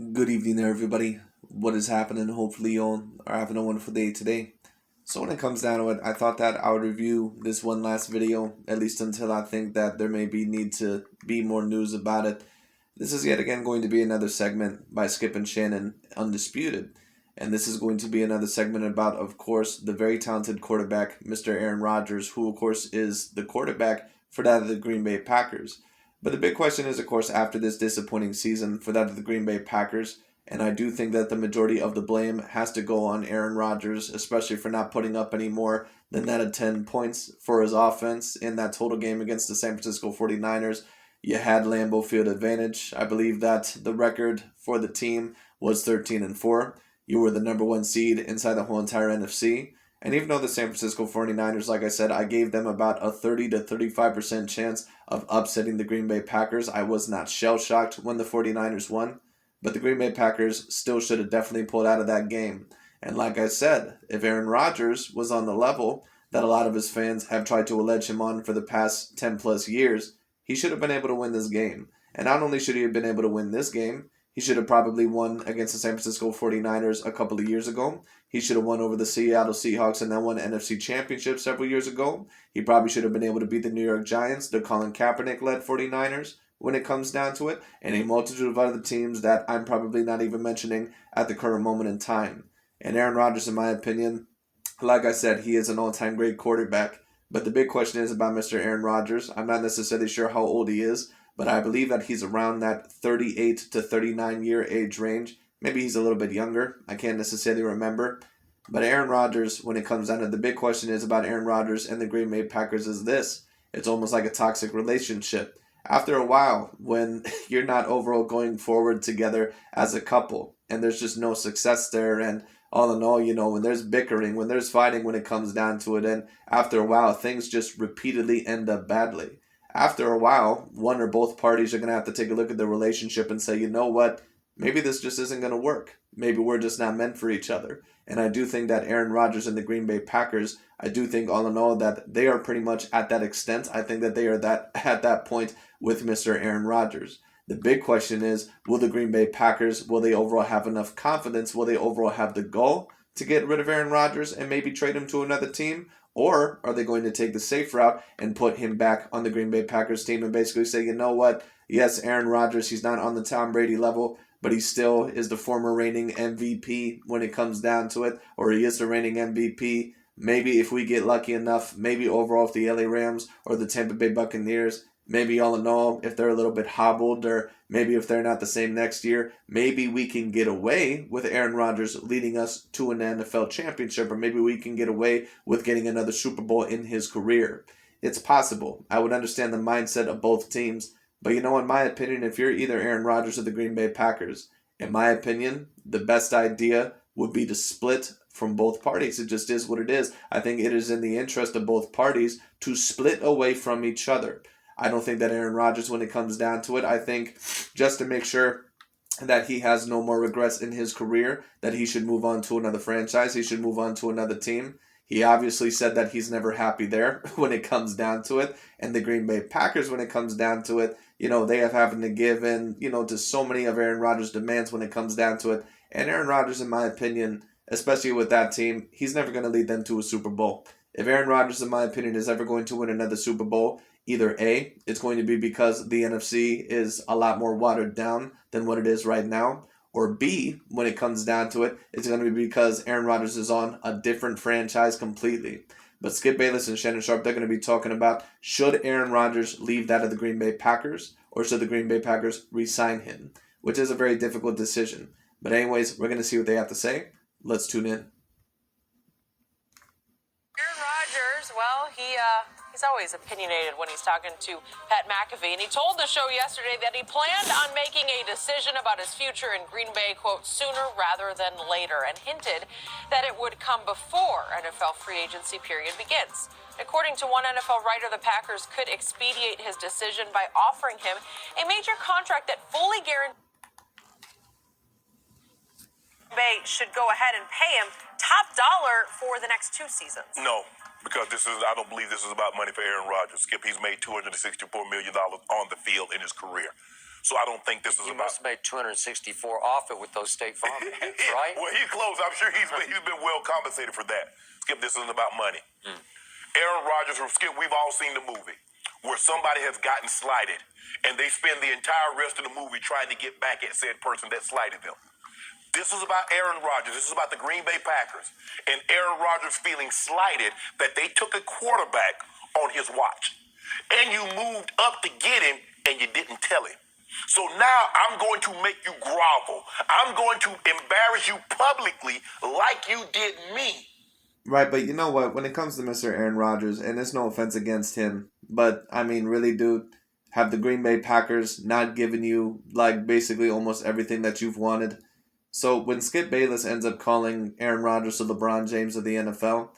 Good evening there, everybody. What is happening? Hopefully, you all are having a wonderful day today. So, when it comes down to it, I thought that I would review this one last video, at least until I think that there may be need to be more news about it. This is yet again going to be another segment by Skip and Shannon Undisputed. And this is going to be another segment about, of course, the very talented quarterback, Mr. Aaron Rodgers, who, of course, is the quarterback for that of the Green Bay Packers. But the big question is, of course, after this disappointing season for that of the Green Bay Packers, and I do think that the majority of the blame has to go on Aaron Rodgers, especially for not putting up any more than that of 10 points for his offense in that total game against the San Francisco 49ers. You had Lambeau Field advantage. I believe that the record for the team was 13-4. You were the number one seed inside the whole entire NFC. And even though the San Francisco 49ers, like I said, I gave them about a 30 to 35% chance of upsetting the Green Bay Packers, I was not shell-shocked when the 49ers won. But the Green Bay Packers still should have definitely pulled out of that game. And like I said, if Aaron Rodgers was on the level that a lot of his fans have tried to allege him on for the past 10 plus years, he should have been able to win this game. And not only should he have been able to win this game, he should have probably won against the San Francisco 49ers a couple of years ago. He should have won over the Seattle Seahawks and then won NFC Championship several years ago. He probably should have been able to beat the New York Giants, the Colin Kaepernick-led 49ers, when it comes down to it, and a multitude of other teams that I'm probably not even mentioning at the current moment in time. And Aaron Rodgers, in my opinion, like I said, he is an all-time great quarterback. But the big question is about Mr. Aaron Rodgers. I'm not necessarily sure how old he is, but I believe that he's around that 38 to 39 year age range. Maybe he's a little bit younger. I can't necessarily remember. But Aaron Rodgers, when it comes down to the big question is about Aaron Rodgers and the Green Bay Packers is this. It's almost like a toxic relationship. After a while, when you're not overall going forward together as a couple, and there's just no success there, and all in all, when there's bickering, when there's fighting, when it comes down to it, and after a while, things just repeatedly end up badly. After a while, one or both parties are going to have to take a look at the relationship and say, you know what, maybe this just isn't going to work. Maybe we're just not meant for each other. And I do think that Aaron Rodgers and the Green Bay Packers, I do think all in all that they are pretty much at that extent. I think that they are that at that point with Mr. Aaron Rodgers. The big question is, will the Green Bay Packers, will they overall have enough confidence? Will they overall have the goal to get rid of Aaron Rodgers and maybe trade him to another team? Or are they going to take the safe route and put him back on the Green Bay Packers team and basically say, you know what? Yes, Aaron Rodgers, he's not on the Tom Brady level, but he still is the former reigning MVP when it comes down to it, or he is the reigning MVP. Maybe if we get lucky enough, maybe overall if the LA Rams or the Tampa Bay Buccaneers, maybe all in all, if they're a little bit hobbled or maybe if they're not the same next year, maybe we can get away with Aaron Rodgers leading us to an NFL championship, or maybe we can get away with getting another Super Bowl in his career. It's possible. I would understand the mindset of both teams. But in my opinion, if you're either Aaron Rodgers or the Green Bay Packers, in my opinion, the best idea would be to split from both parties. It just is what it is. I think it is in the interest of both parties to split away from each other. I don't think that Aaron Rodgers, when it comes down to it, I think just to make sure that he has no more regrets in his career, that he should move on to another franchise, he should move on to another team. He obviously said that he's never happy there when it comes down to it. And the Green Bay Packers, when it comes down to it, they have having to give in, to so many of Aaron Rodgers' demands when it comes down to it. And Aaron Rodgers, in my opinion, especially with that team, he's never going to lead them to a Super Bowl. If Aaron Rodgers, in my opinion, is ever going to win another Super Bowl, either A, it's going to be because the NFC is a lot more watered down than what it is right now, or B, when it comes down to it, it's going to be because Aaron Rodgers is on a different franchise completely. But Skip Bayless and Shannon Sharp, they're going to be talking about, should Aaron Rodgers leave that of the Green Bay Packers, or should the Green Bay Packers re-sign him? Which is a very difficult decision. But anyways, we're going to see what they have to say. Let's tune in. Aaron Rodgers, well, he's always opinionated when he's talking to Pat McAfee, and he told the show yesterday that he planned on making a decision about his future in Green Bay, quote, sooner rather than later, and hinted that it would come before NFL free agency period begins. According to one NFL writer, the Packers could expedite his decision by offering him a major contract that fully guarantees Bay should go ahead and pay him top dollar for the next 2 seasons. No, because I don't believe this is about money for Aaron Rodgers. Skip, he's made $264 million on the field in his career. So I don't think this is You about. must have made 264 off it with those State Farm ads, right? Well, he's close. I'm sure he's been well compensated for that. Skip, this isn't about money. Aaron Rodgers from Skip, we've all seen the movie where somebody has gotten slighted, and they spend the entire rest of the movie trying to get back at said person that slighted them. This is about Aaron Rodgers. This is about the Green Bay Packers. And Aaron Rodgers feeling slighted that they took a quarterback on his watch. And you moved up to get him, and you didn't tell him. So now I'm going to make you grovel. I'm going to embarrass you publicly like you did me. Right, but you know what? When it comes to Mr. Aaron Rodgers, and it's no offense against him, but I mean, really, dude, have the Green Bay Packers not given you, like, basically almost everything that you've wanted? So when Skip Bayless ends up calling Aaron Rodgers the LeBron James of the NFL,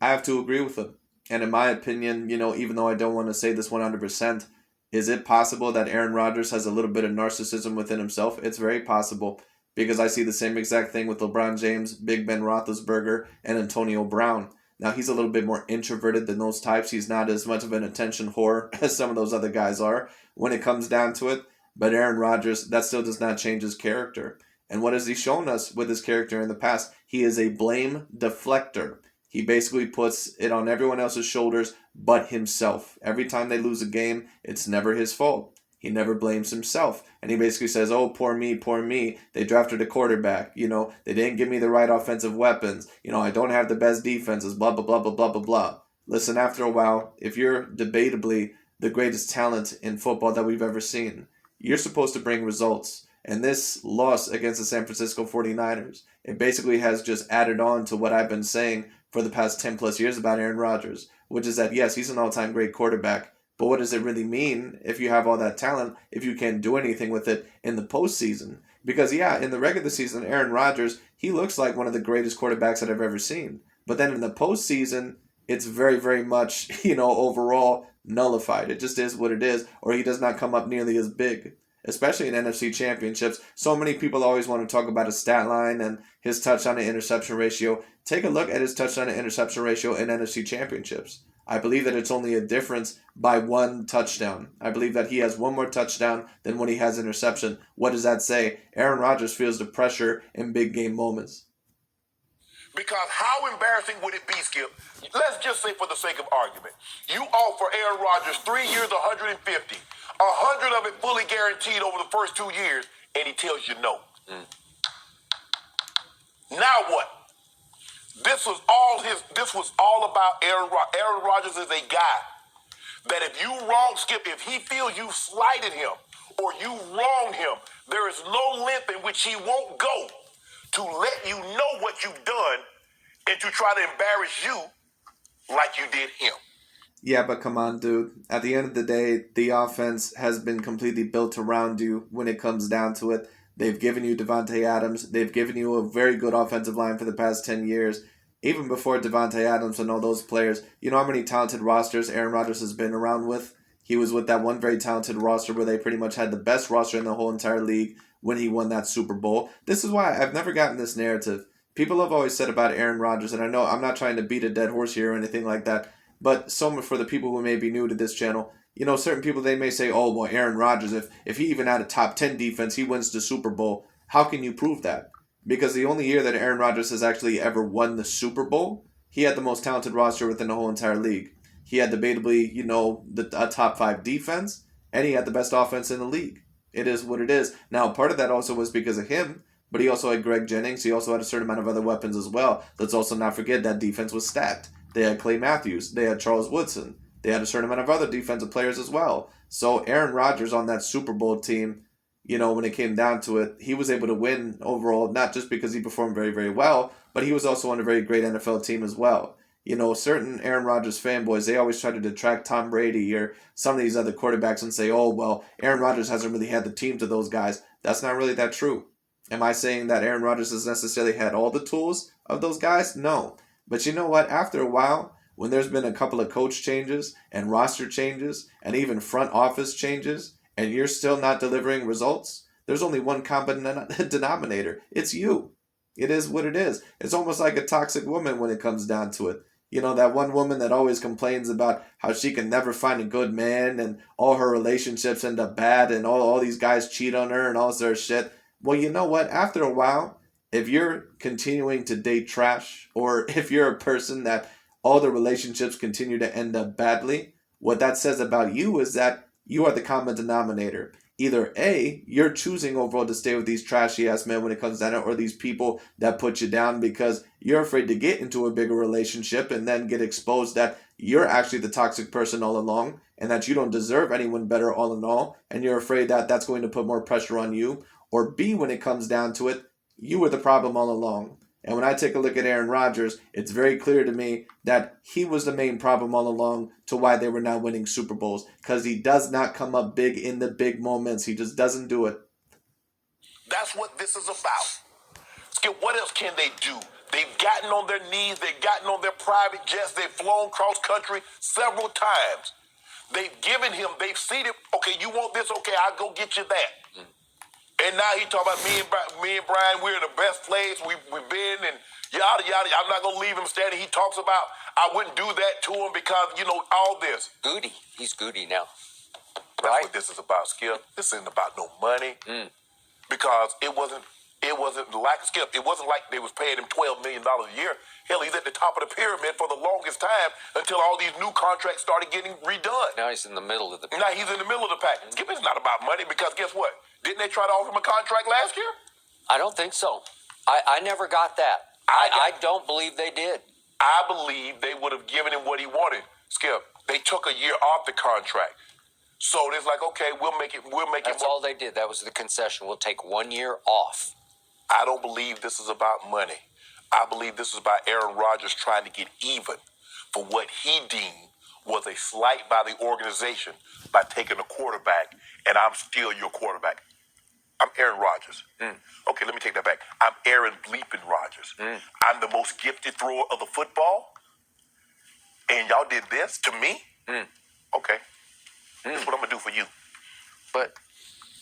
I have to agree with him. And in my opinion, even though I don't want to say this 100%, is it possible that Aaron Rodgers has a little bit of narcissism within himself? It's very possible, because I see the same exact thing with LeBron James, Big Ben Roethlisberger, and Antonio Brown. Now, he's a little bit more introverted than those types. He's not as much of an attention whore as some of those other guys are when it comes down to it. But Aaron Rodgers, that still does not change his character. And what has he shown us with his character in the past? He is a blame deflector. He basically puts it on everyone else's shoulders but himself. Every time they lose a game, it's never his fault. He never blames himself. And he basically says, oh, poor me, poor me. They drafted a quarterback. They didn't give me the right offensive weapons. I don't have the best defenses, blah, blah, blah, blah, blah, blah, blah. Listen, after a while, if you're debatably the greatest talent in football that we've ever seen, you're supposed to bring results. And this loss against the San Francisco 49ers, it basically has just added on to what I've been saying for the past 10 plus years about Aaron Rodgers, which is that, yes, he's an all-time great quarterback, but what does it really mean if you have all that talent if you can't do anything with it in the postseason? Because, yeah, in the regular season, Aaron Rodgers, he looks like one of the greatest quarterbacks that I've ever seen. But then in the postseason, it's very, very much, overall nullified. It just is what it is, or he does not come up nearly as big. Especially in NFC championships. So many people always want to talk about his stat line and his touchdown to interception ratio. Take a look at his touchdown to interception ratio in NFC championships. I believe that it's only a difference by one touchdown. I believe that he has one more touchdown than when he has interception. What does that say? Aaron Rodgers feels the pressure in big game moments. Because how embarrassing would it be, Skip? Let's just say for the sake of argument, you offer Aaron Rodgers 3 years, 150. 100 of it fully guaranteed over the first 2 years, and he tells you no. Now what? This was all about Aaron Rodgers. Aaron Rodgers is a guy that if you wrong Skip, if he feels you slighted him or you wronged him, there is no length in which he won't go to let you know what you've done and to try to embarrass you like you did him. Yeah, but come on, dude. At the end of the day, the offense has been completely built around you when it comes down to it. They've given you Devontae Adams. They've given you a very good offensive line for the past 10 years. Even before Devontae Adams and all those players, you know how many talented rosters Aaron Rodgers has been around with? He was with that one very talented roster where they pretty much had the best roster in the whole entire league when he won that Super Bowl. This is why I've never gotten this narrative. People have always said about Aaron Rodgers, and I know I'm not trying to beat a dead horse here or anything like that, but so for the people who may be new to this channel, certain people, they may say, oh, well, Aaron Rodgers, if he even had a top 10 defense, he wins the Super Bowl. How can you prove that? Because the only year that Aaron Rodgers has actually ever won the Super Bowl, he had the most talented roster within the whole entire league. He had debatably, a top 5 defense, and he had the best offense in the league. It is what it is. Now, part of that also was because of him, but he also had Greg Jennings. He also had a certain amount of other weapons as well. Let's also not forget that defense was stacked. They had Clay Matthews. They had Charles Woodson. They had a certain amount of other defensive players as well. So Aaron Rodgers on that Super Bowl team, when it came down to it, he was able to win overall, not just because he performed very, very well, but he was also on a very great NFL team as well. Certain Aaron Rodgers fanboys, they always try to detract Tom Brady or some of these other quarterbacks and say, oh, well, Aaron Rodgers hasn't really had the teams of those guys. That's not really that true. Am I saying that Aaron Rodgers has necessarily had all the tools of those guys? No. But you know what? After a while, when there's been a couple of coach changes and roster changes and even front office changes, and you're still not delivering results, there's only one common denominator. It's you. It is what it is. It's almost like a toxic woman when it comes down to it. You know, that one woman that always complains about how she can never find a good man and all her relationships end up bad and all these guys cheat on her and all this other shit. Well, you know what? After a while, if you're continuing to date trash or if you're a person that all the relationships continue to end up badly, what that says about you is that you are the common denominator. Either A, you're choosing overall to stay with these trashy ass men when it comes down to it, or these people that put you down because you're afraid to get into a bigger relationship and then get exposed that you're actually the toxic person all along and that you don't deserve anyone better all in all, and you're afraid that that's going to put more pressure on you. Or B, when it comes down to it, you were the problem all along. And when I take a look at Aaron Rodgers, it's very clear to me that he was the main problem all along to why they were not winning Super Bowls. Because he does not come up big in the big moments. He just doesn't do it. That's what this is about. Skip, what else can they do? They've gotten on their knees. They've gotten on their private jets. They've flown cross country several times. They've given him, they've seen it. Okay, you want this? Okay, I'll go get you that. And now he talking about me and Brian, we're in the best place we've been, and yada, yada. I'm not going to leave him standing. He talks about, I wouldn't do that to him because, all this. Goody. He's Goody now. That's Right? what this is about, Skip. This isn't about no money. Because it wasn't like Skip. It wasn't like they was paying him $12 million a year. Hell, he's at the top of the pyramid for the longest time until all these new contracts started getting redone. Now he's in the middle of the pack. Now he's in the middle of the pack. Skip, it's not about money because guess what? Didn't they try to offer him a contract last year? I don't think so. I never got that. I don't believe they did. I believe they would have given him what he wanted. Skip, they took a year off the contract. So it's like, okay, we'll make it. That's all they did. That was the concession. We'll take 1 year off. I don't believe this is about money. I believe this is about Aaron Rodgers trying to get even for what he deemed was a slight by the organization by taking a quarterback, and I'm still your quarterback. I'm Aaron Rodgers. Okay, let me take that back. I'm Aaron bleeping Rodgers. I'm the most gifted thrower of the football, and y'all did this to me? Okay. That's what I'm going to do for you. But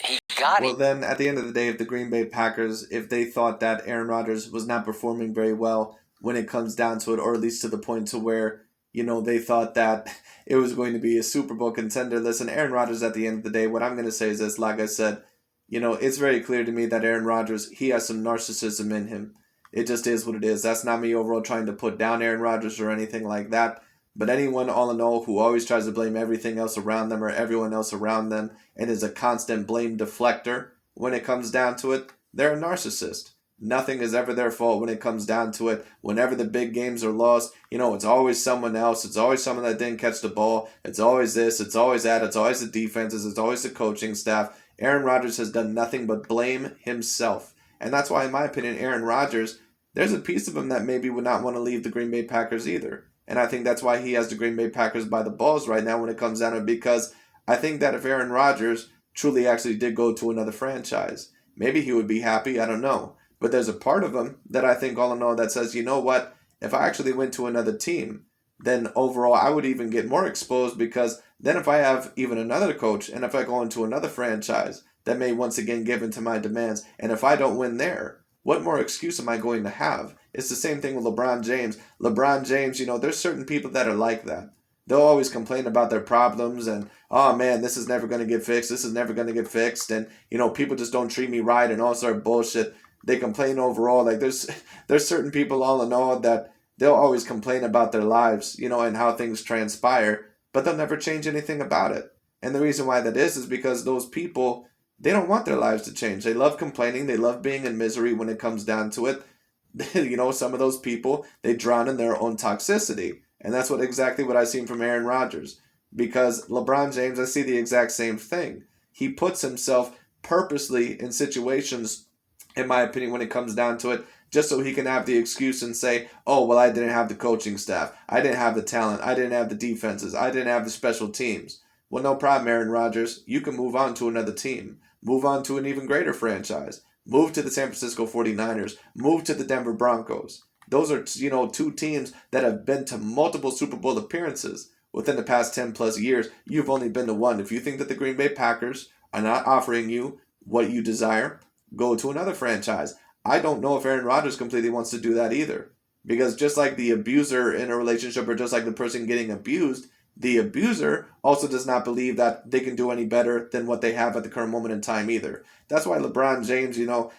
he got Well, it. then, at the end of the day, if the Green Bay Packers, if they thought that Aaron Rodgers was not performing very well when it comes down to it, or at least to the point to where, they thought that it was going to be a Super Bowl contender. Listen, Aaron Rodgers, at the end of the day, what I'm going to say is this, like I said, it's very clear to me that Aaron Rodgers, he has some narcissism in him. It just is what it is. That's not me overall trying to put down Aaron Rodgers or anything like that. But anyone, all in all, who always tries to blame everything else around them or everyone else around them and is a constant blame deflector when it comes down to it, they're a narcissist. Nothing is ever their fault when it comes down to it. Whenever the big games are lost, it's always someone else. It's always someone that didn't catch the ball. It's always this. It's always that. It's always the defenses. It's always the coaching staff. Aaron Rodgers has done nothing but blame himself. And that's why, in my opinion, Aaron Rodgers, there's a piece of him that maybe would not want to leave the Green Bay Packers either. And I think that's why he has the Green Bay Packers by the balls right now when it comes down to it, because I think that if Aaron Rodgers truly actually did go to another franchise, maybe he would be happy. I don't know. But there's a part of him that I think all in all that says, you know what? If I actually went to another team, then overall I would even get more exposed, because then if I have even another coach and if I go into another franchise that may once again give in to my demands, and if I don't win there, what more excuse am I going to have? It's the same thing with LeBron James. LeBron James, there's certain people that are like that. They'll always complain about their problems and, oh man, this is never going to get fixed. This is never going to get fixed. And, people just don't treat me right and all sort of bullshit. They complain overall. Like there's certain people all in all that they'll always complain about their lives, and how things transpire, but they'll never change anything about it. And the reason why that is because those people, they don't want their lives to change. They love complaining. They love being in misery when it comes down to it. Some of those people, they drown in their own toxicity. And that's exactly what I've seen from Aaron Rodgers. Because LeBron James, I see the exact same thing. He puts himself purposely in situations, in my opinion, when it comes down to it, just so he can have the excuse and say, oh, well, I didn't have the coaching staff. I didn't have the talent. I didn't have the defenses. I didn't have the special teams. Well, no problem, Aaron Rodgers. You can move on to another team. Move on to an even greater franchise. Move to the San Francisco 49ers. Move to the Denver Broncos. Those are, two teams that have been to multiple Super Bowl appearances within the past 10 plus years. You've only been to one. If you think that the Green Bay Packers are not offering you what you desire, go to another franchise. I don't know if Aaron Rodgers completely wants to do that either. Because just like the abuser in a relationship, or just like the person getting abused, the abuser also does not believe that they can do any better than what they have at the current moment in time either. That's why LeBron James,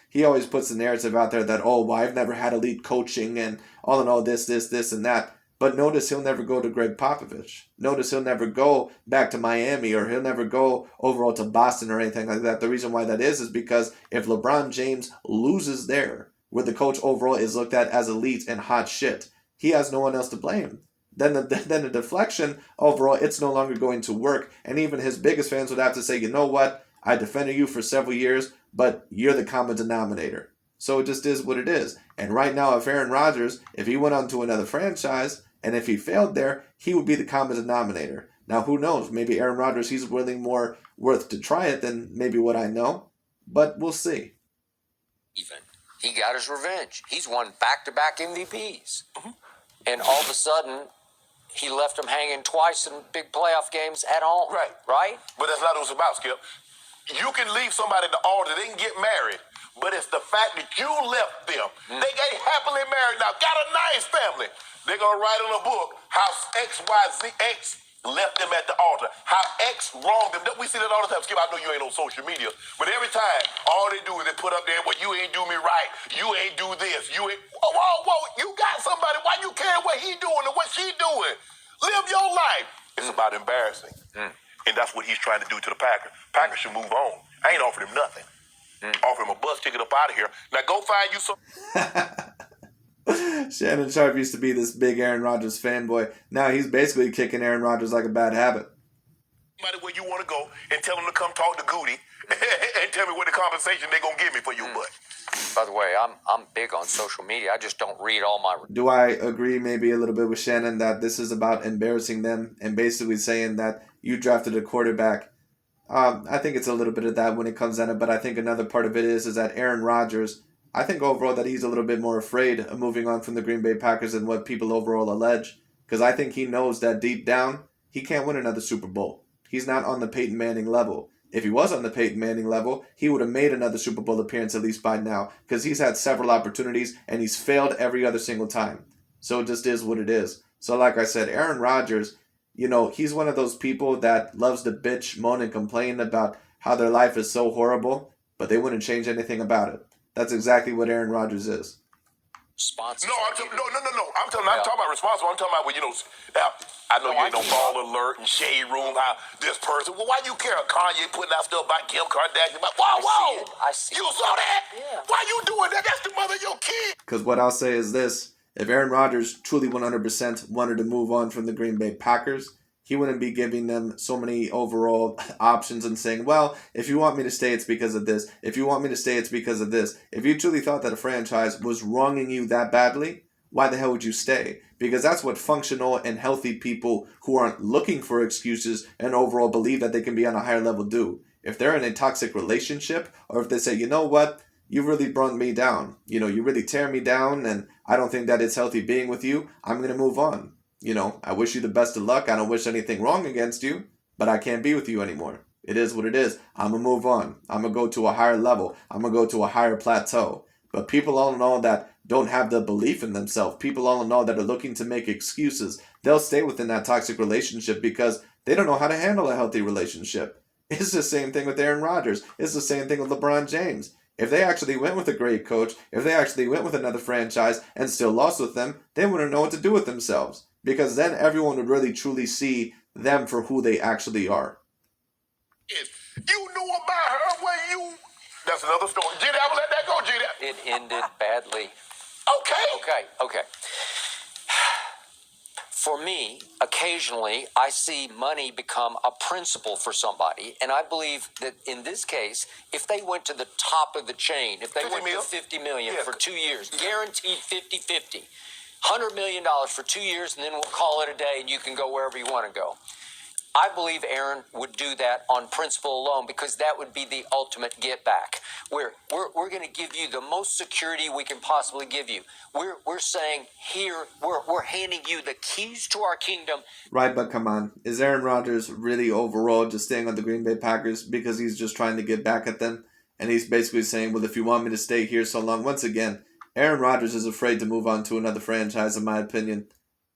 he always puts the narrative out there that, oh, well, I've never had elite coaching and all in all this, and that. But notice he'll never go to Greg Popovich. Notice he'll never go back to Miami, or he'll never go overall to Boston or anything like that. The reason why that is because if LeBron James loses there, where the coach overall is looked at as elite and hot shit, he has no one else to blame. Then the deflection overall, it's no longer going to work. And even his biggest fans would have to say, you know what? I defended you for several years, but you're the common denominator. So it just is what it is. And right now, if Aaron Rodgers, if he went on to another franchise, and if he failed there, he would be the common denominator. Now, who knows? Maybe Aaron Rodgers, he's really more worth to try it than maybe what I know. But we'll see. Even. He got his revenge. He's won back-to-back MVPs. And all of a sudden, he left them hanging twice in big playoff games at home. Right? But that's not what it's about, Skip. You can leave somebody at the altar, they can get married, but it's the fact that you left them. They get happily married now, got a nice family. They're going to write in a book how X left them at the altar, how X wronged them. We see that all the time. Skip, I know you ain't on social media, but every time, all they do is they put up there, well, you ain't do me right, you ain't do this, you ain't... Whoa, you got somebody, why you care what he doing and what she doing? Live your life. It's about embarrassing. And that's what he's trying to do to the Packers. Packers should move on. I ain't offering him nothing. Offer him a bus ticket up out of here. Now go find you some... Shannon Sharp used to be this big Aaron Rodgers fanboy. Now he's basically kicking Aaron Rodgers like a bad habit. Somebody where you want to go and tell them to come talk to Goody and tell me what the compensation they're going to give me for your butt. By the way, I'm big on social media. I just don't read all my... Do I agree maybe a little bit with Shannon that this is about embarrassing them and basically saying that you drafted a quarterback? I think it's a little bit of that when it comes down to it, but I think another part of it is that Aaron Rodgers, I think overall that he's a little bit more afraid of moving on from the Green Bay Packers than what people overall allege. Because I think he knows that deep down, he can't win another Super Bowl. He's not on the Peyton Manning level. If he was on the Peyton Manning level, he would have made another Super Bowl appearance at least by now. Because he's had several opportunities and he's failed every other single time. So it just is what it is. So like I said, Aaron Rodgers, he's one of those people that loves to bitch, moan, and complain about how their life is so horrible, but they wouldn't change anything about it. That's exactly what Aaron Rodgers is. Sponsors. No. I'm not talking about responsible. I'm talking about, I know you ain't no ball alert and shade room, how this person. Well, why you care? Kanye putting out stuff about Kim Kardashian. Whoa. I see it. You saw that? Yeah. Why you doing that? That's the mother of your kid. Because what I'll say is this. If Aaron Rodgers truly 100% wanted to move on from the Green Bay Packers, he wouldn't be giving them so many overall options and saying, well, if you want me to stay, it's because of this. If you want me to stay, it's because of this. If you truly thought that a franchise was wronging you that badly, why the hell would you stay? Because that's what functional and healthy people who aren't looking for excuses and overall believe that they can be on a higher level do. If they're in a toxic relationship, or if they say, you know what, you really brought me down. You really tear me down, and I don't think that it's healthy being with you. I'm going to move on. I wish you the best of luck. I don't wish anything wrong against you, but I can't be with you anymore. It is what it is. I'm going to move on. I'm going to go to a higher level. I'm going to go to a higher plateau. But people all in all that don't have the belief in themselves, people all in all that are looking to make excuses, they'll stay within that toxic relationship because they don't know how to handle a healthy relationship. It's the same thing with Aaron Rodgers. It's the same thing with LeBron James. If they actually went with a great coach, if they actually went with another franchise and still lost with them, they wouldn't know what to do with themselves. Because then everyone would really truly see them for who they actually are. You knew about her when you... That's another story. G, I will let that go, G. It ended badly. Okay. For me, occasionally, I see money become a principle for somebody. And I believe that in this case, if they went to the top of the chain, if they went to $50 million for 2 years, guaranteed 50-50, $100 million for 2 years, and then we'll call it a day and you can go wherever you want to go. I believe Aaron would do that on principle alone because that would be the ultimate get back. We're going to give you the most security we can possibly give you. We're saying here, we're handing you the keys to our kingdom. Right, but come on. Is Aaron Rodgers really overall just staying on the Green Bay Packers because he's just trying to get back at them? And he's basically saying, well, if you want me to stay here so long, once again, Aaron Rodgers is afraid to move on to another franchise, in my opinion.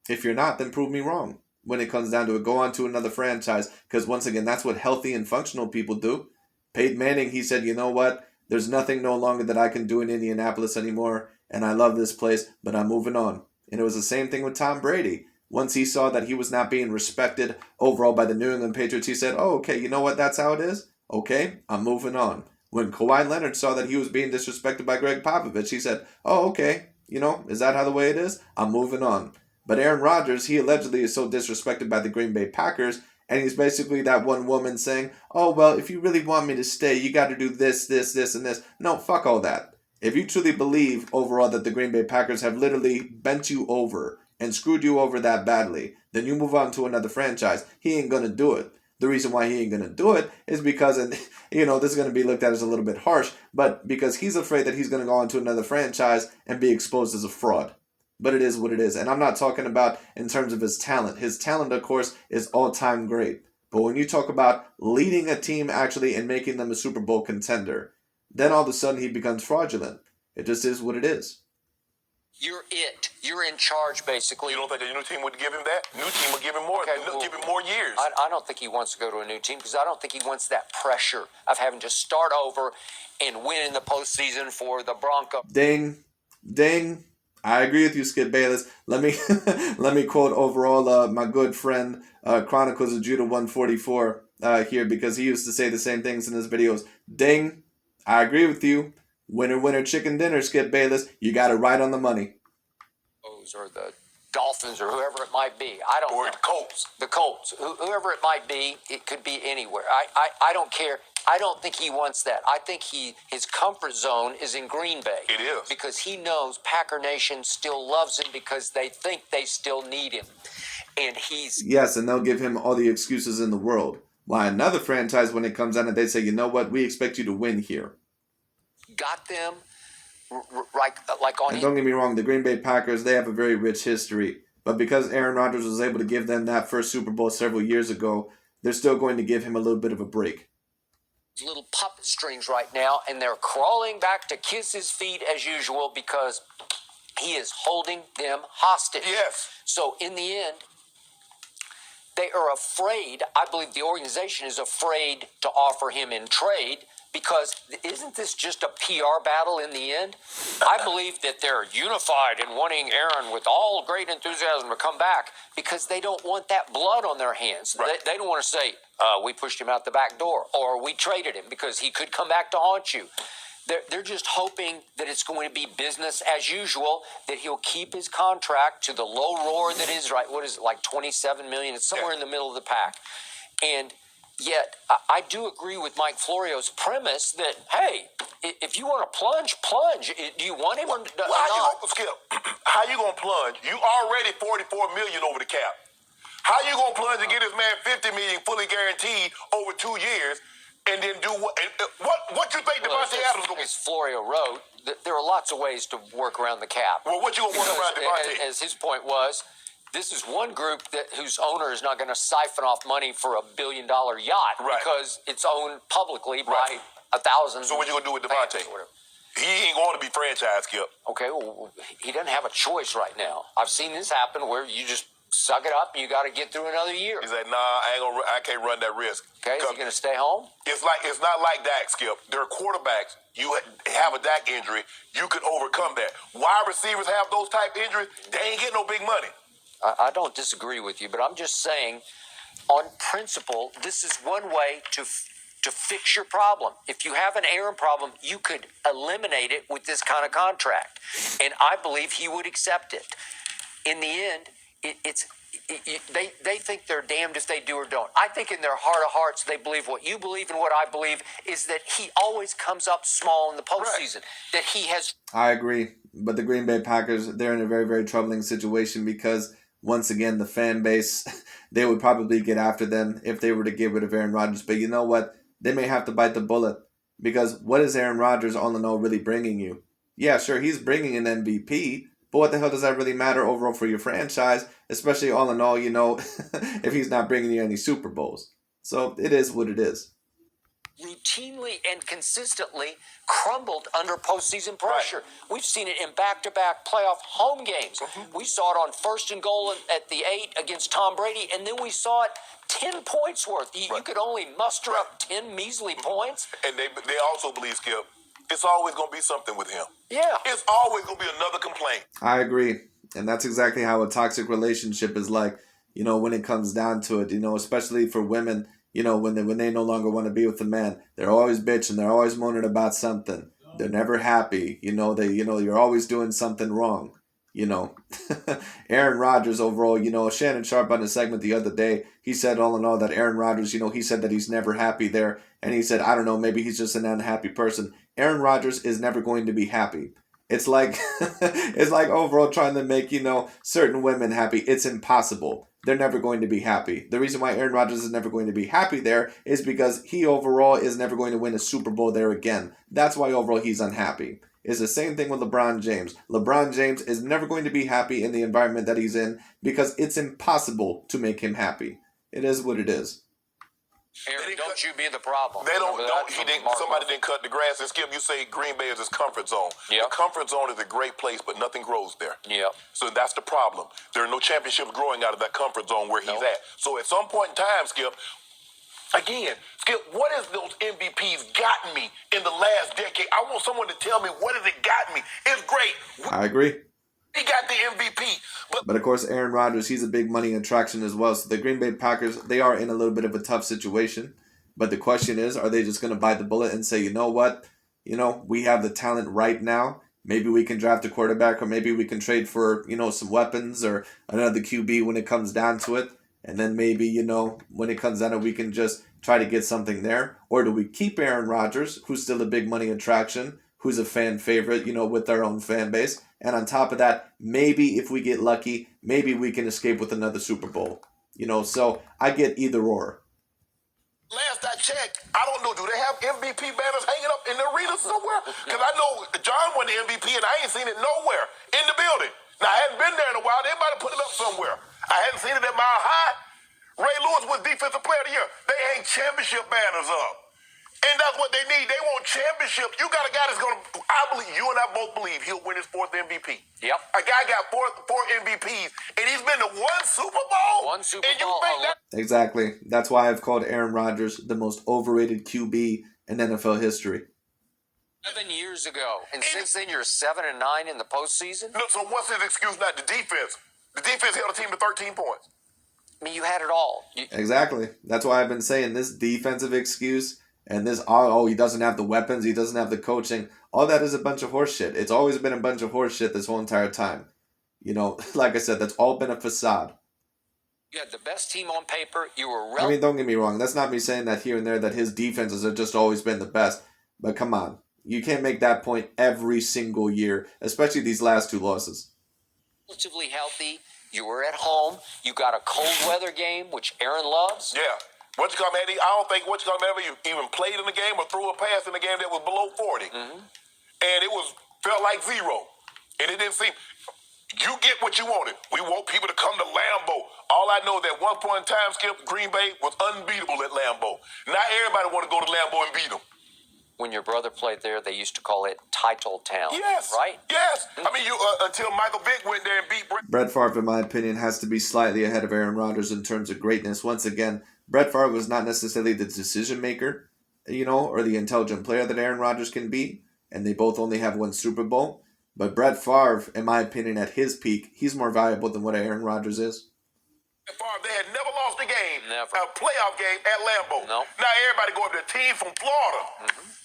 If you're not, then prove me wrong. When it comes down to it, go on to another franchise. Because once again, that's what healthy and functional people do. Peyton Manning, he said, you know what? There's nothing no longer that I can do in Indianapolis anymore. And I love this place, but I'm moving on. And it was the same thing with Tom Brady. Once he saw that he was not being respected overall by the New England Patriots, he said, oh, okay, you know what? That's how it is. Okay, I'm moving on. When Kawhi Leonard saw that he was being disrespected by Greg Popovich, he said, oh, okay, is that how the way it is? I'm moving on. But Aaron Rodgers, he allegedly is so disrespected by the Green Bay Packers, and he's basically that one woman saying, oh, well, if you really want me to stay, you got to do this, this, this, and this. No, fuck all that. If you truly believe overall that the Green Bay Packers have literally bent you over and screwed you over that badly, then you move on to another franchise. He ain't going to do it. The reason why he ain't going to do it is because, and this is going to be looked at as a little bit harsh, but because he's afraid that he's going to go on to another franchise and be exposed as a fraud. But it is what it is. And I'm not talking about in terms of his talent. His talent, of course, is all-time great. But when you talk about leading a team actually and making them a Super Bowl contender, then all of a sudden he becomes fraudulent. It just is what it is. You're it. You're in charge, basically. You don't think the new team would give him that? New team would give him more. Give him more years. I don't think he wants to go to a new team because I don't think he wants that pressure of having to start over and win in the postseason for the Broncos. Ding, ding. I agree with you, Skip Bayless. Let me quote overall my good friend Chronicles of Judah 144 here because he used to say the same things in his videos. Ding. I agree with you. Winner, winner, chicken dinner, Skip Bayless. You got it right on the money. Or the Dolphins or whoever it might be. I don't know. Or the Colts. The Colts. Whoever it might be, it could be anywhere. I don't care. I don't think he wants that. I think his comfort zone is in Green Bay. It is. Because he knows Packer Nation still loves him because they think they still need him. And he's... Yes, and they'll give him all the excuses in the world. Why another franchise, when it comes down and they say, you know what, we expect you to win here. Got them like on... And don't get me wrong, the Green Bay Packers, they have a very rich history. But because Aaron Rodgers was able to give them that first Super Bowl several years ago, they're still going to give him a little bit of a break. Little puppet strings right now, and they're crawling back to kiss his feet as usual because he is holding them hostage. Yes. So in the end, they are afraid. I believe the organization is afraid to offer him in trade because isn't this just a PR battle in the end? I believe that they're unified in wanting Aaron with all great enthusiasm to come back because they don't want that blood on their hands. Right. They don't want to say, we pushed him out the back door or we traded him because he could come back to haunt you. They're just hoping that it's going to be business as usual, that he'll keep his contract to the low roar that is, right, what is it, like $27 million? It's somewhere in the middle of the pack. And yet, I do agree with Mike Florio's premise that, hey, if you want to plunge, plunge. Do you want him or not? Skip, how you going to plunge? You already $44 million over the cap. How you going to plunge and get this man $50 million fully guaranteed over 2 years? And then do what? What you think Devontae Adams going to be? As Florio wrote, there are lots of ways to work around the cap. Well, what you going to work around Devontae? As his point was, this is one group whose owner is not going to siphon off money for $1 billion yacht because it's owned publicly by 1,000. So what you going to do with Devontae? He ain't going to be franchised, Skip. Okay, well, he doesn't have a choice right now. I've seen this happen where you just suck it up and you got to get through another year. He's like, nah, I can't run that risk. Okay, is he going to stay home? It's not like Dak, Skip. There are quarterbacks. You have a Dak injury, you could overcome that. Wide receivers have those type injuries, they ain't getting no big money. I don't disagree with you, but I'm just saying, on principle, this is one way to fix your problem. If you have an Aaron problem, you could eliminate it with this kind of contract. And I believe he would accept it. In the end, they think they're damned if they do or don't. I think in their heart of hearts, they believe what you believe and what I believe is that he always comes up small in the postseason. Right. That he has... I agree. But the Green Bay Packers, they're in a very, very troubling situation because, once again, the fan base, they would probably get after them if they were to get rid of Aaron Rodgers. But you know what? They may have to bite the bullet because what is Aaron Rodgers all in all really bringing you? Yeah, sure, he's bringing an MVP, but what the hell does that really matter overall for your franchise? Especially all in all, if he's not bringing you any Super Bowls. So it is what it is. routinely and consistently crumbled under postseason pressure. Right. We've seen it in back-to-back playoff home games. Mm-hmm. We saw it on 1st and goal at the 8 against Tom Brady, and then we saw it 10 points worth. You could only muster up 10 measly points. And they also believe, Skip, it's always going to be something with him. Yeah. It's always going to be another complaint. I agree. And that's exactly how a toxic relationship is like, when it comes down to it, especially for women, when they no longer want to be with the man, they're always bitching, they're always moaning about something. They're never happy. You're always doing something wrong. Aaron Rodgers overall, Shannon Sharp on his segment the other day, he said all in all that Aaron Rodgers, he said that he's never happy there. And he said, I don't know, maybe he's just an unhappy person. Aaron Rodgers is never going to be happy. It's like overall trying to make, certain women happy. It's impossible. They're never going to be happy. The reason why Aaron Rodgers is never going to be happy there is because he overall is never going to win a Super Bowl there again. That's why overall he's unhappy. It's the same thing with LeBron James. LeBron James is never going to be happy in the environment that he's in because it's impossible to make him happy. It is what it is. Aaron, don't you be the problem. Somebody didn't cut the grass. And Skip, you say Green Bay is his comfort zone. Yep. The comfort zone is a great place, but nothing grows there. Yep. So that's the problem. There are no championships growing out of that comfort zone where he's at. So at some point in time, Skip, what has those MVPs gotten me in the last decade? I want someone to tell me what has it gotten me. It's great. I agree. He got the MVP. But of course, Aaron Rodgers, he's a big money attraction as well. So the Green Bay Packers, they are in a little bit of a tough situation. But the question is, are they just going to bite the bullet and say, you know what? We have the talent right now. Maybe we can draft a quarterback, or maybe we can trade for, some weapons or another QB when it comes down to it. And then maybe, when it comes down to it, we can just try to get something there. Or do we keep Aaron Rodgers, who's still a big money attraction, who's a fan favorite, with our own fan base? And on top of that, maybe if we get lucky, maybe we can escape with another Super Bowl. So I get either or. Last I checked, I don't know, do they have MVP banners hanging up in the arena somewhere? Because I know John won the MVP and I ain't seen it nowhere in the building. Now, I hadn't been there in a while. They might have put it up somewhere. I hadn't seen it at Mile High. Ray Lewis was Defensive Player of the Year. They hang championship banners up. And that's what they need. They want championships. You got a guy that's going to, I believe, you and I both believe he'll win his 4th MVP. Yep. A guy got four MVPs, and he's been to one Super Bowl. One Super Bowl. Exactly. That's why I've called Aaron Rodgers the most overrated QB in NFL history. 7 years ago. And since then, you're 7-9 in the postseason? Look, so what's his excuse? Not the defense. The defense held the team to 13 points. I mean, you had it all. Exactly. That's why I've been saying this defensive excuse and this, he doesn't have the weapons, he doesn't have the coaching. All that is a bunch of horse shit. It's always been a bunch of horse shit this whole entire time. Like I said, that's all been a facade. You had the best team on paper. You were I mean, don't get me wrong. That's not me saying that here and there that his defenses have just always been the best. But come on. You can't make that point every single year, especially these last 2 losses. Relatively healthy. You were at home. You got a cold weather game, which Aaron loves. Yeah. I don't think ever even played in the game or threw a pass in the game that was below 40. Mm-hmm. And it felt like 0. And it didn't seem... You get what you wanted. We want people to come to Lambeau. All I know that at one point in time, Skip, Green Bay was unbeatable at Lambeau. Not everybody want to go to Lambeau and beat them. When your brother played there, they used to call it Title Town. Yes. Right? Yes. I mean, until Michael Vick went there and beat Brett Favre, in my opinion, has to be slightly ahead of Aaron Rodgers in terms of greatness. Once again, Brett Favre was not necessarily the decision maker, or the intelligent player that Aaron Rodgers can be. And they both only have 1 Super Bowl. But Brett Favre, in my opinion, at his peak, he's more valuable than what Aaron Rodgers is. Favre, they had never lost a game, never. A playoff game at Lambeau. No. Now everybody go up there, team from Florida,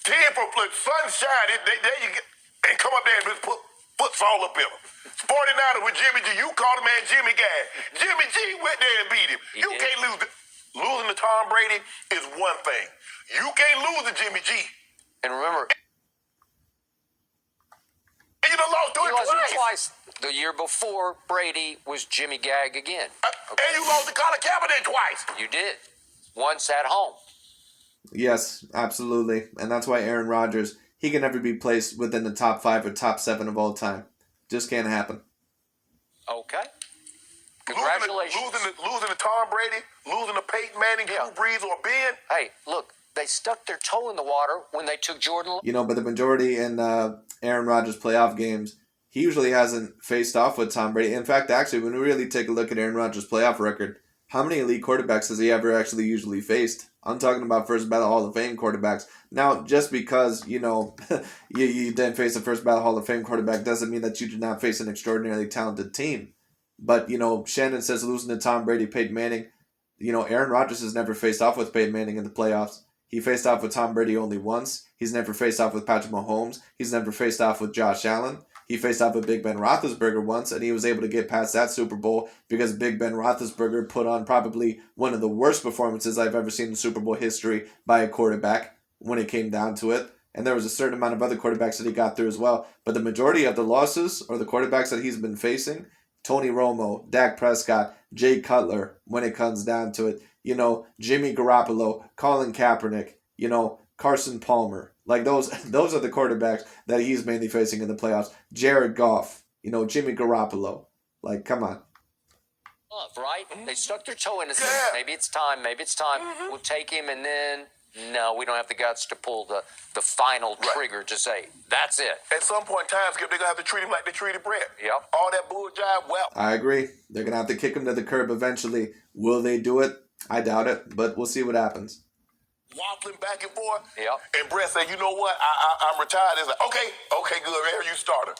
team from Sunshine, there you get, and come up there and just put foots all up in them. 49ers with Jimmy G, you call the man Jimmy Guy. Jimmy G went there and beat him. You can't lose. Losing to Tom Brady is one thing. You can't lose to Jimmy G. And remember... You done lost to him twice. The year before, Brady was Jimmy Gag again. And you lost to Colin Kaepernick twice. You did. Once at home. Yes, absolutely. And that's why Aaron Rodgers, he can never be placed within the top 5 or top 7 of all time. Just can't happen. Okay. Congratulations. Losing to Tom Brady, losing to Peyton Manning, Drew Brees, or Ben. Hey, look, they stuck their toe in the water when they took Jordan. You know, but the majority in Aaron Rodgers playoff games, he usually hasn't faced off with Tom Brady. In fact, actually, when we really take a look at Aaron Rodgers' playoff record, how many elite quarterbacks has he ever actually usually faced? I'm talking about first ballot Hall of Fame quarterbacks. Now, just because, you know, you didn't face a first ballot Hall of Fame quarterback doesn't mean that you did not face an extraordinarily talented team. But, you know, Shannon says losing to Tom Brady, Peyton Manning. You know, Aaron Rodgers has never faced off with Peyton Manning in the playoffs. He faced off with Tom Brady only once. He's never faced off with Patrick Mahomes. He's never faced off with Josh Allen. He faced off with Big Ben Roethlisberger once, and he was able to get past that Super Bowl because Big Ben Roethlisberger put on probably one of the worst performances I've ever seen in Super Bowl history by a quarterback when it came down to it. And there was a certain amount of other quarterbacks that he got through as well. But the majority of the losses or the quarterbacks that he's been facing, Tony Romo, Dak Prescott, Jay Cutler, when it comes down to it, you know, Jimmy Garoppolo, Colin Kaepernick, you know, Carson Palmer. Like those are the quarterbacks that he's mainly facing in the playoffs. Jared Goff, you know, Jimmy Garoppolo. Like, come on. Right? They stuck their toe in the sand. Maybe it's time. We'll take him, and then no, we don't have the guts to pull the final trigger to say, that's it. At some point in time, Skip, they're going to have to treat him like they treated Brett. Yep. All that bull jive, well. I agree. They're going to have to kick him to the curb eventually. Will they do it? I doubt it, but we'll see what happens. Waffling back and forth. Yep. And Brett said, you know what? I'm retired. It's like, okay, good. Here you starter.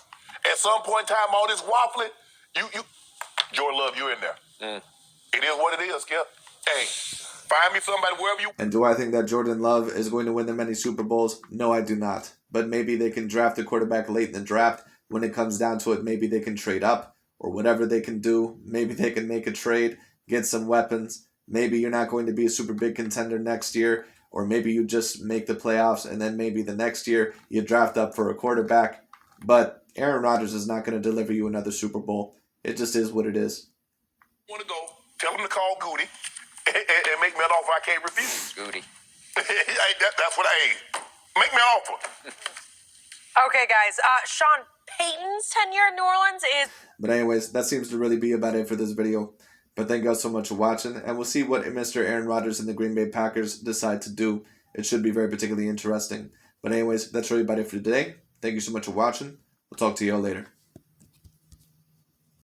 At some point in time, all this waffling, you Jordan Love, you in there. It is what it is, Skip. Hey, find me somebody wherever you. And do I think that Jordan Love is going to win them many Super Bowls? No, I do not. But maybe they can draft a quarterback late in the draft. When it comes down to it, maybe they can trade up or whatever they can do. Maybe they can make a trade, get some weapons. Maybe you're not going to be a super big contender next year. Or maybe you just make the playoffs and then maybe the next year you draft up for a quarterback. But Aaron Rodgers is not going to deliver you another Super Bowl. It just is what it is. Want to go? Tell him to call Goody and make me an offer I can't refuse. Goody. That's what I aim. Make me an offer. Okay, guys. Sean Payton's tenure in New Orleans is... But anyways, that seems to really be about it for this video. But thank you guys so much for watching, and we'll see what Mr. Aaron Rodgers and the Green Bay Packers decide to do. It should be very particularly interesting. But anyways, that's really about it for today. Thank you so much for watching. We'll talk to you all later.